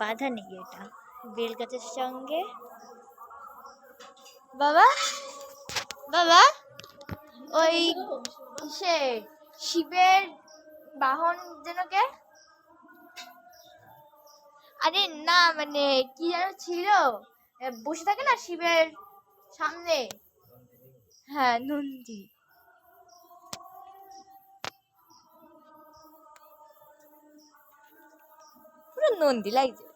বাধা নেই এটা বেল গাছের সঙ্গে। বাবা বাবা ওই সে শিবের বাহন যেন কে? আরে না মানে কি যেন ছিল, বসে থাকে না শিবের সামনে। হ্যাঁ নন্দী। পুরো নন্দী লাগছে।